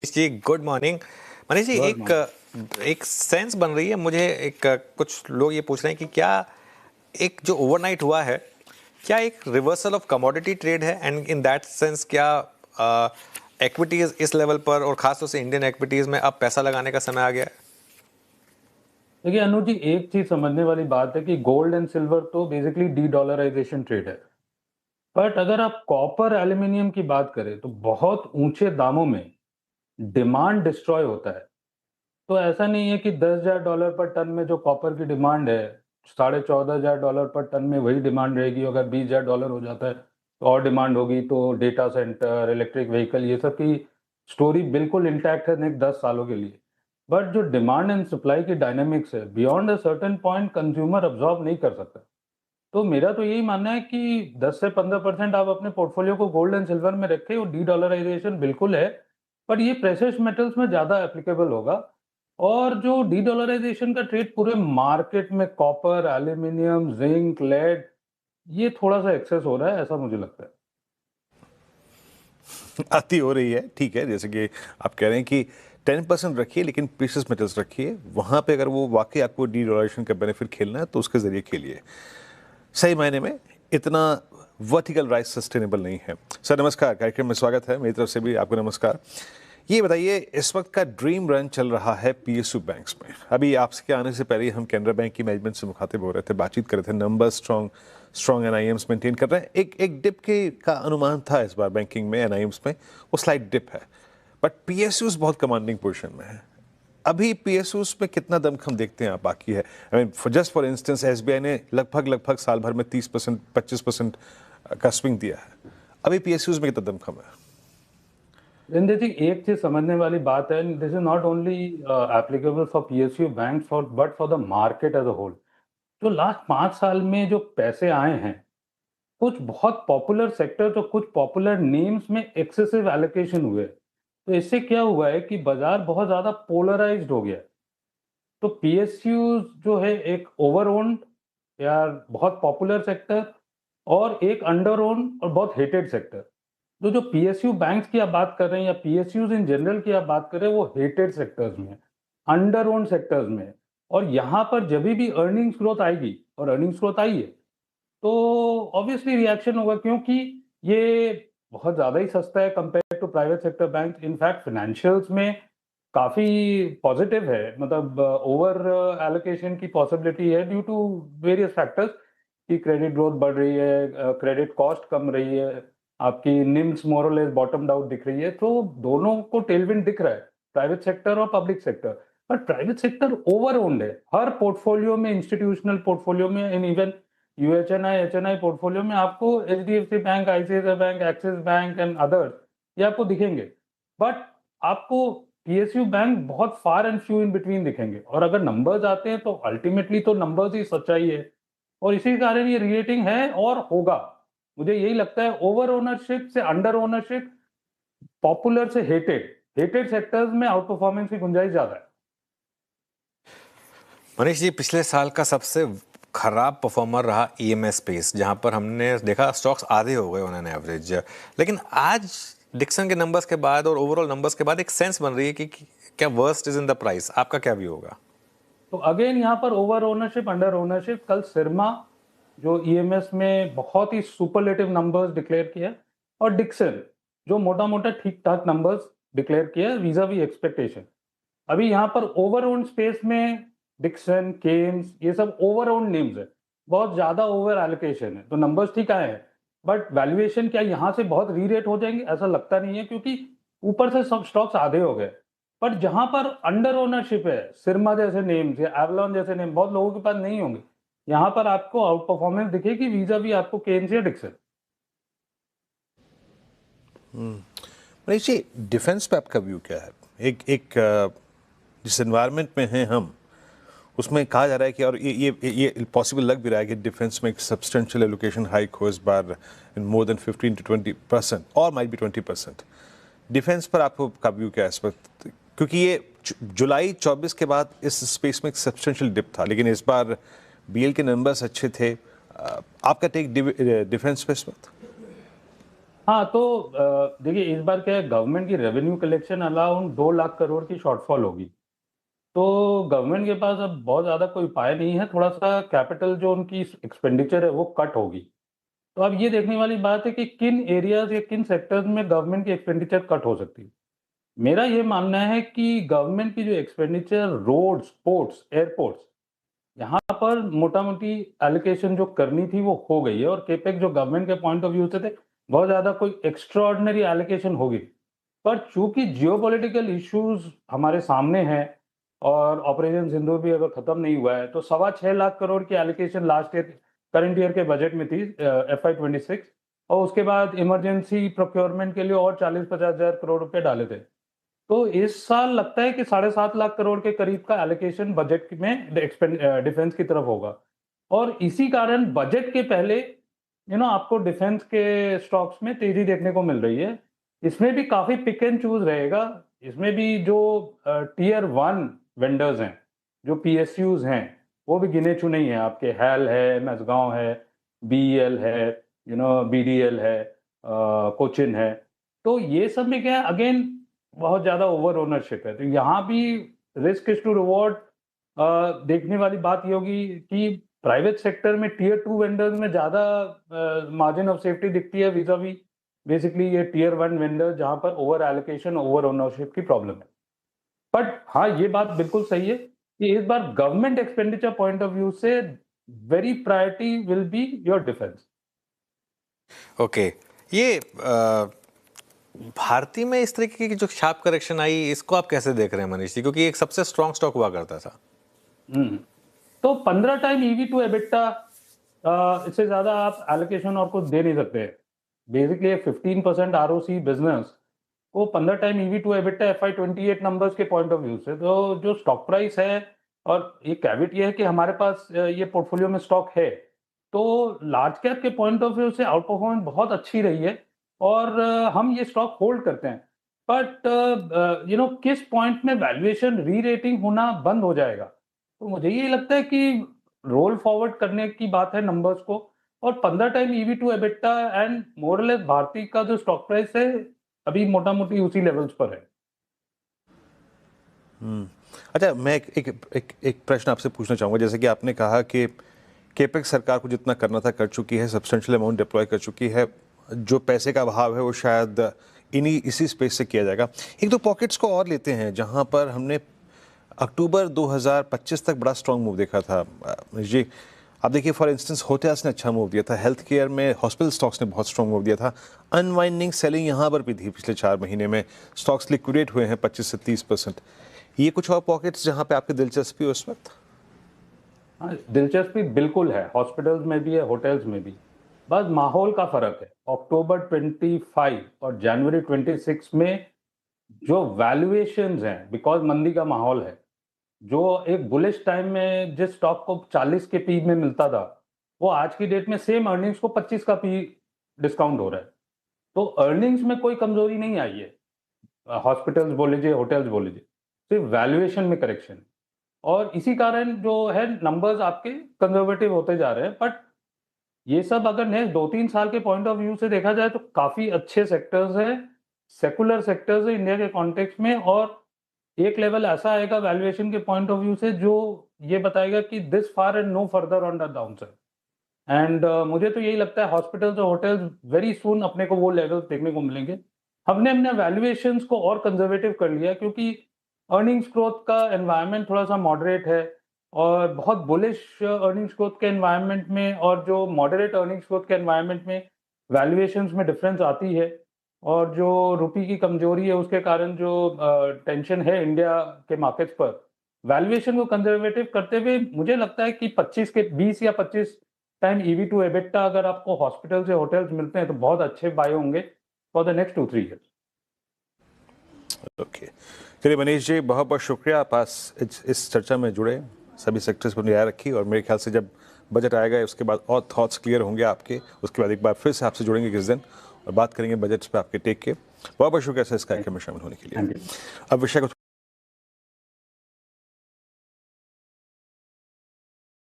जी good morning. Manish ji, good एक morning. एक sense बन रही है मुझे। एक कुछ लोग ये पूछ रहे हैं कि क्या एक जो ओवरनाइट हुआ है, क्या एक रिवर्सल ऑफ कमोडिटी ट्रेड है, एंड इन दैट सेंस क्या इक्विटीज इस लेवल पर और खासतौर से इंडियन इक्विटीज में अब पैसा लगाने का समय आ गया है? देखिए अनुज जी, एक चीज समझने वाली बात है कि गोल्ड एंड सिल्वर तो बेसिकली डी डॉलराइजेशन ट्रेड है। बट अगर आप कॉपर एल्यूमिनियम की बात करें तो बहुत ऊंचे दामों में डिमांड डिस्ट्रॉय होता है। तो ऐसा नहीं है कि $10,000 पर टन में जो कॉपर की डिमांड है, $14,500 पर टन में वही डिमांड रहेगी। अगर $20,000 हो जाता है तो और डिमांड होगी। तो डेटा सेंटर, इलेक्ट्रिक व्हीकल, ये सब की स्टोरी बिल्कुल इंटैक्ट है नेक्स्ट 10 सालों के लिए। बट जो डिमांड एंड सप्लाई की डायनेमिक्स है, beyond a certain point consumer absorb नहीं कर सकता। तो मेरा तो यही मानना है कि 10 से 15% आप अपने पोर्टफोलियो को गोल्ड एंड सिल्वर में रखें और डी डॉलराइजेशन बिल्कुल है। बट ये प्रेशियस मेटल्स में ज़्यादा एप्लीकेबल होगा। और जो डी डॉलराइजेशन का ट्रेड पूरे मार्केट में कॉपर, एल्यूमिनियम, जिंक, लेड, ये थोड़ा सा एक्सेस हो रहा है, ऐसा मुझे लगता है। आती हो रही है, ठीक है। जैसे कि आप कह रहे हैं कि 10% रखिए लेकिन प्रीशियस मेटल्स रखिए, वहां पे अगर वो वाकई आपको डी डॉलरेशन का बेनिफिट खेलना है तो उसके जरिए खेलिए। सही मायने में इतना वर्टिकल राइज सस्टेनेबल नहीं है। सर नमस्कार, कार्यक्रम में स्वागत है मेरी तरफ से भी आपको नमस्कार। ये बताइए, इस वक्त का ड्रीम रन चल रहा है पीएसयू बैंक्स में। अभी आपके आने से पहले हम कैनरा बैंक की मैनेजमेंट से मुखातिब हो रहे थे, बातचीत कर रहे थे, नंबर स्ट्रॉन्ग एनआईएम्स मेंटेन कर रहे हैं। एक डिप के का अनुमान था इस बार बैंकिंग में, एनआईएम्स में वो स्लाइड डिप है, बट पीएसयूज बहुत कमांडिंग पोजीशन में है। अभी पीएसयूज में कितना दमखम देखते हैं आप? बाकी है, I mean just for instance SBI ने लगभग साल भर में 30% 25% का स्विंग दिया है। अभी पीएसयूज में कितना दमखम है? रिंदे जी, एक चीज समझने वाली बात है, this is not only applicable for PSU bank for but for the market as a whole. जो लास्ट 5 साल में जो पैसे आए हैं, कुछ बहुत पॉपुलर सेक्टर तो कुछ पॉपुलर नेम्स में एक्सेसिव एलोकेशन हुए। तो इससे क्या हुआ है कि बाजार बहुत ज्यादा पोलराइज्ड हो गया। तो पीएसयू जो है एक ओवर ओन्ड या बहुत पॉपुलर सेक्टर, और एक अंडर ओन्ड और बहुत हेटेड सेक्टर। तो जो पीएसयू बैंक्स की आप बात कर रहे हैं या पीएसयूज इन जनरल की आप बात कर रहे हैं, वो हेटेड सेक्टर्स में, अंडर ओन्ड सेक्टर्स में। और यहाँ पर जब भी अर्निंग्स ग्रोथ आएगी, और अर्निंग्स ग्रोथ आई है, तो ऑब्वियसली रिएक्शन होगा, क्योंकि ये बहुत ज़्यादा ही सस्ता है compare to private sector bank. In fact financials में काफ़ी पॉजिटिव है, मतलब ओवर एलोकेशन की पॉसिबिलिटी है ड्यू टू वेरियस फैक्टर्स कि क्रेडिट ग्रोथ बढ़ रही है, क्रेडिट कॉस्ट कम रही है, आपकी निम्स मोर और लेस बॉटम आउट दिख रही है। तो दोनों को टेलविंड दिख रहा है, प्राइवेट सेक्टर और पब्लिक सेक्टर। पर प्राइवेट सेक्टर ओवर ओन्ड है हर पोर्टफोलियो में, इंस्टीट्यूशनल पोर्टफोलियो में, इन इवन यूएचएनआई एचएनआई पोर्टफोलियो में आपको HDFC bank, ICICI bank, axis bank and others ये आपको दिखेंगे। बट आपको पीएसयू बैंक बहुत far and few in between दिखेंगे। और अगर नंबर्स आते हैं तो अल्टीमेटली तो नंबर्स ही सच्चाई है, और इसी कारण ये रेटिंग है और होगा। मुझे यही लगता है, ओवर ओनरशिप से अंडर ओनरशिप, पॉपुलर से हेटेड, हेटेड सेक्टर्स में आउट परफॉर्मेंस की गुंजाइश ज्यादा है। मनीष जी, पिछले साल का सबसे खराब परफॉर्मर रहा ईएमएस स्पेस, जहां पर हमने देखा स्टॉक्स आधे हो गए ऑन एवरेज। लेकिन आज डिक्सन के नंबर्स के बाद और ओवरऑल नंबर्स के बाद एक सेंस बन रही है कि क्या worst is in the price. आपका क्या व्यू होगा? तो अगेन यहाँ पर ओवर ओनरशिप, अंडर ओनरशिप। कल सिरमा जो ईएमएस में बहुत ही सुपरलेटिव नंबर्स डिक्लेयर किया, और डिक्सन जो मोटा मोटा ठीक ठाक नंबर्स डिक्लेयर किया वीजा वी एक्सपेक्टेशन। अभी यहाँ पर ओवर ओन स्पेस में डिक्सन, केन्स, ये सब ओवर ओन नेम्स है, बहुत ज्यादा ओवर एलोकेशन है। तो नंबर्स ठीक आए हैं, बट वैल्यूएशन क्या यहाँ से बहुत री रेट हो जाएंगे? ऐसा लगता नहीं है, क्योंकि ऊपर से सब स्टॉक्स आधे हो गए। पर जहां पर अंडर ओनरशिप है, सिरमा जैसे नेम्स या एवलॉन जैसे नेम बहुत लोगों के पास नहीं होंगे, यहाँ पर आपको आउट परफॉर्मेंस दिखेगी वीजा भी आपको केन्स या डिक्सन। मनीष जी, डिफेंस पे आपका व्यू क्या है? जिस एनवायरनमेंट में हैं हम, उसमें कहा जा रहा है कि, और ये पॉसिबल लग भी रहा है कि डिफेंस में एक सब्सटेंशियल एलोकेशन हाइक हो इस बार, इन मोर देन 15 to 20% और माइट बी 20%। डिफेंस पर आपको का व्यू क्या है इस वक्त? क्योंकि ये जुलाई 24 के बाद इस स्पेस में एक सब्सटेंशियल डिप था, लेकिन इस बार बीएल के नंबर्स अच्छे थे। आपका टेक डिफेंस पे इस वक्त? हाँ, तो देखिए इस बार क्या है, गवर्नमेंट की revenue collection around 2 lakh crore की शॉर्टफॉल होगी। तो गवर्नमेंट के पास अब बहुत ज़्यादा कोई उपाय नहीं है, थोड़ा-सा कैपिटल जो उनकी एक्सपेंडिचर है वो कट होगी। तो अब ये देखने वाली बात है कि किन एरियाज़ या किन सेक्टर्स में गवर्नमेंट की एक्सपेंडिचर कट हो सकती है। मेरा ये मानना है कि गवर्नमेंट की जो एक्सपेंडिचर रोड्स, पोर्ट्स, एयरपोर्ट्स, यहाँ पर मोटा-मोटी एलोकेशन जो करनी थी वो हो गई है और केपेक्स जो गवर्नमेंट के पॉइंट ऑफ व्यू से थे, बहुत ज़्यादा कोई एक्स्ट्राऑर्डिनरी एलोकेशन होगी। पर चूँकि जियोपॉलिटिकल इश्यूज़ हमारे सामने हैं और ऑपरेशन सिंदूर भी अगर खत्म नहीं हुआ है, तो सवा 6 लाख करोड़ की allocation last year current year के बजट में थी, FY 26, और उसके बाद इमरजेंसी प्रोक्योरमेंट के लिए और 40-50 हज़ार करोड़ रुपए डाले थे। तो इस साल लगता है कि 7.5 लाख करोड़ के करीब का एलोकेशन बजट में डिफेंस की तरफ होगा और इसी कारण बजट के पहले आपको डिफेंस के स्टॉक्स में तेजी देखने को मिल रही है। इसमें भी काफी पिक एंड चूज रहेगा। इसमें भी जो टियर 1 वेंडर्स हैं, जो PSUs हैं, वो भी गिने चुने ही हैं। आपके हैल है, मैसगांव है, BEL है, BDL है, कोचिन है। तो ये सब में क्या है, अगेन बहुत ज्यादा ओवर ओनरशिप है, तो यहाँ भी रिस्क इज टू रिवॉर्ड देखने वाली बात ये होगी कि प्राइवेट सेक्टर में टियर 2 वेंडर्स में ज्यादा मार्जिन ऑफ सेफ्टी दिखती है विजा वी बेसिकली ये टियर 1 वेंडर, जहां पर ओवर एलोकेशन, ओवर ओनरशिप की प्रॉब्लम है। बट हाँ, ये बात बिल्कुल सही है कि इस बार government expenditure point of view से very priority will be your defence. Okay, ये भारतीय में इस तरीके की जो शार्प करेक्शन आई, इसको आप कैसे देख रहे हैं मनीष जी, क्योंकि एक सबसे स्ट्रॉन्ग स्टॉक हुआ करता था। तो 15 टाइम EV टू एबिटा, इससे ज्यादा आप एलोकेशन और कुछ दे नहीं सकते। बेसिकली 15% ROC बिजनेस को 15 time EV to EBITDA FY 28 numbers के पॉइंट ऑफ व्यू से, तो जो स्टॉक प्राइस है, और ये कैविट ये है कि हमारे पास ये पोर्टफोलियो में स्टॉक है, तो लार्ज कैप के पॉइंट ऑफ व्यू से आउट परफॉर्मेंस बहुत अच्छी रही है और हम ये स्टॉक होल्ड करते हैं। बट किस पॉइंट में वैल्यूएशन री रेटिंग होना बंद हो जाएगा, तो मुझे ये लगता है कि रोल फॉरवर्ड करने की बात है नंबर्स को, और 15 time EV to EBITDA and मोरलेस भारती का जो स्टॉक प्राइस है अभी मोटा मोटी उसी लेवल्स पर है। अच्छा, मैं एक प्रश्न आपसे पूछना चाहूँगा। जैसे कि आपने कहा कि केपेक्स सरकार को जितना करना था कर चुकी है, सब्सटेंशियल अमाउंट डिप्लॉय कर चुकी है, जो पैसे का अभाव है वो शायद इसी स्पेस से किया जाएगा। एक दो पॉकेट्स को और लेते हैं जहाँ पर हमने अक्टूबर 2025 तक बड़ा स्ट्रॉन्ग मूव देखा था जी। आप देखिए, फॉर इंस्टेंस होटल्स ने अच्छा मूव दिया था, हेल्थ केयर में हॉस्पिटल स्टॉक्स ने बहुत स्ट्रॉन्ग मूव दिया था, अनवाइंडिंग सेलिंग यहाँ पर भी थी पिछले 4 महीने में, स्टॉक्स लिक्विडेट हुए हैं 25 से 30%। ये कुछ और पॉकेट्स जहाँ पे आपकी दिलचस्पी हो इस वक्त? हाँ, दिलचस्पी बिल्कुल है, हॉस्पिटल्स में भी है, होटल्स में भी। बस माहौल का फर्क है। अक्टूबर 25 और जनवरी 26 में जो वैल्यूएशंस हैं, बिकॉज मंदी का माहौल है, जो एक बुलिश टाइम में जिस स्टॉक को 40 के पी में मिलता था, वो आज की डेट में सेम अर्निंग्स को 25 का पी डिस्काउंट हो रहा है। तो अर्निंग्स में कोई कमजोरी नहीं आई है, हॉस्पिटल्स बोल लीजिए, होटल्स बोल लीजिए, सिर्फ वैल्यूएशन में करेक्शन, और इसी कारण जो है नंबर्स आपके कंजर्वेटिव होते जा रहे हैं। बट ये सब अगर नेक्स्ट 2-3 साल के पॉइंट ऑफ व्यू से देखा जाए तो काफी अच्छे सेक्टर्स हैं, सेकुलर सेक्टर्स है इंडिया के कॉन्टेक्स्ट में, और एक लेवल ऐसा आएगा वैल्यूएशन के पॉइंट ऑफ व्यू से जो ये बताएगा कि this far and no further on the downside. And मुझे तो यही लगता है हॉस्पिटल्स और होटल्स वेरी सून अपने को वो लेवल्स देखने को मिलेंगे। हमने अपने वैल्यूएशंस को और कंजर्वेटिव कर लिया क्योंकि अर्निंग्स ग्रोथ का एनवायरनमेंट थोड़ा सा मॉडरेट है, और बहुत बुलिश अर्निंग्स ग्रोथ के एनवायरनमेंट में और जो मॉडरेट अर्निंग्स ग्रोथ के एनवायरनमेंट में वैल्यूएशंस में डिफरेंस आती है, और जो रुपये की कमजोरी है उसके कारण जो टेंशन है इंडिया के मार्केट्स पर, वैल्यूएशन को कंजर्वेटिव करते हुए मुझे लगता है कि 20 या 25 टाइम EV टू एबिटा अगर आपको हॉस्पिटल से होटल्स मिलते हैं तो बहुत अच्छे बाय होंगे for the next 2-3 years. Okay, चलिए मनीष जी, बहुत बहुत शुक्रिया, आप इस चर्चा में जुड़े, सभी सेक्टर्स पर निगाह रखी, और मेरे ख्याल से जब बजट आएगा उसके बाद और थॉट्स क्लियर होंगे आपके, उसके बाद एक बार फिर से आपसे जुड़ेंगे किस दिन और बात करेंगे बजट्स पे आपके टेक के। बहुत बहुत शुक्रिया सर इस कार्यक्रम में शामिल होने के लिए। अब विषय को